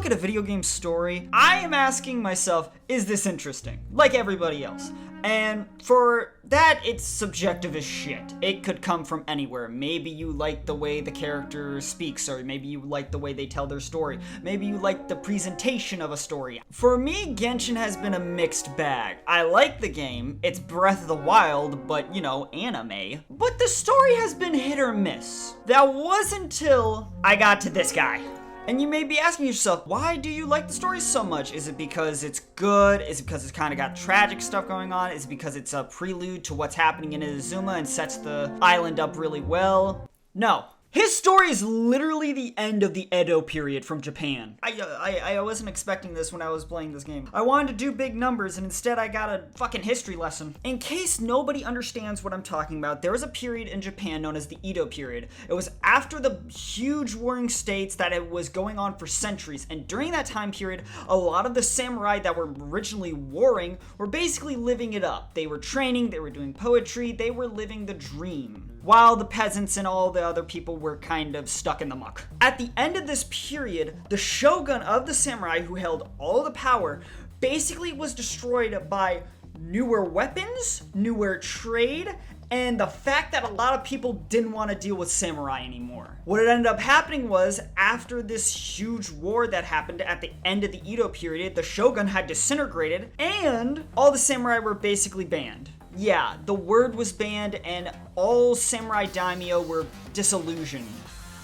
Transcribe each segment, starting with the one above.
look at a video game story, I am asking myself, is this interesting? Like everybody else. And for that, it's subjective as shit. It could come from anywhere. Maybe you like the way the character speaks, or maybe you like the way they tell their story. Maybe you like the presentation of a story. For me, Genshin has been a mixed bag. I like the game. It's Breath of the Wild, but, you know, anime. But the story has been hit or miss. That was until I got to this guy. And you may be asking yourself, why do you like the story so much? Is it because it's good? Is it because it's kind of got tragic stuff going on? Is it because it's a prelude to what's happening in Inazuma and sets the island up really well? No. His story is literally the end of the Edo period from Japan. I wasn't expecting this when I was playing this game. I wanted to do big numbers and instead I got a fucking history lesson. In case nobody understands what I'm talking about, there was a period in Japan known as the Edo period. It was after the huge warring states that it was going on for centuries, and during that time period, a lot of the samurai that were originally warring were basically living it up. They were training, they were doing poetry, they were living the dream, while the peasants and all the other people were kind of stuck in the muck. At the end of this period, the shogun of the samurai who held all the power basically was destroyed by newer weapons, newer trade, and the fact that a lot of people didn't want to deal with samurai anymore. What had ended up happening was, after this huge war that happened at the end of the Edo period, the shogun had disintegrated, and all the samurai were basically banned. Yeah, the word was banned and all samurai daimyo were disillusioned.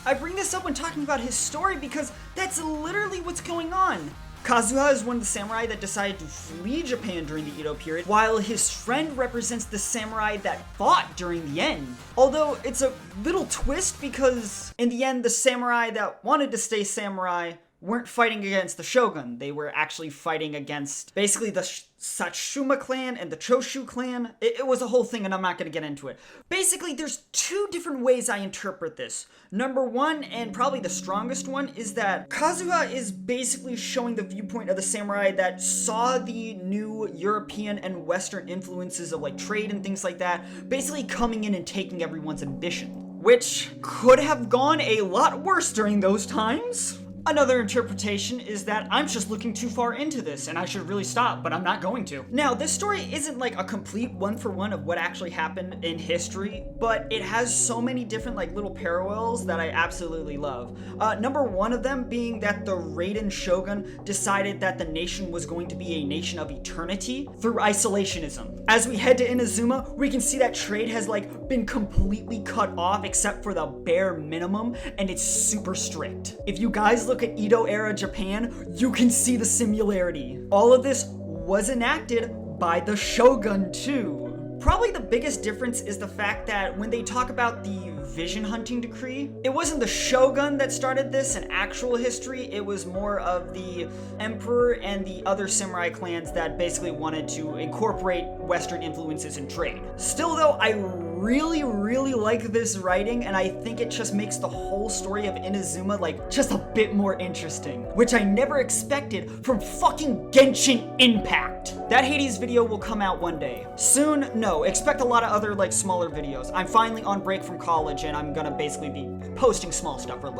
I bring this up when talking about his story because that's literally what's going on. Kazuha is one of the samurai that decided to flee Japan during the Edo period, while his friend represents the samurai that fought during the end. Although it's a little twist because in the end the samurai that wanted to stay samurai weren't fighting against the shogun. They were actually fighting against basically the Satsuma clan and the Choshu clan. It was a whole thing and I'm not going to get into it. Basically, there's two different ways I interpret this. Number one, and probably the strongest one, is that Kazuha is basically showing the viewpoint of the samurai that saw the new European and Western influences of like trade and things like that basically coming in and taking everyone's ambition, which could have gone a lot worse during those times. Another interpretation is that I'm just looking too far into this and I should really stop, but I'm not going to. Now, this story isn't like a complete one-for-one of what actually happened in history, but it has so many different like little parallels that I absolutely love. Number one of them being that the Raiden Shogun decided that the nation was going to be a nation of eternity through isolationism. As we head to Inazuma, we can see that trade has like been completely cut off except for the bare minimum, and it's super strict. If you guys look at Edo era Japan, you can see the similarity. All of this was enacted by the shogun too. Probably the biggest difference is the fact that when they talk about the vision hunting decree, it wasn't the shogun that started this in actual history, it was more of the emperor and the other samurai clans that basically wanted to incorporate Western influences in trade. Still though, I really like this writing, and I think it just makes the whole story of Inazuma like just a bit more interesting, which I never expected from fucking Genshin Impact. That Hades video will come out one day. Soon? No, expect a lot of other like smaller videos. I'm finally on break from college and I'm gonna basically be posting small stuff for a little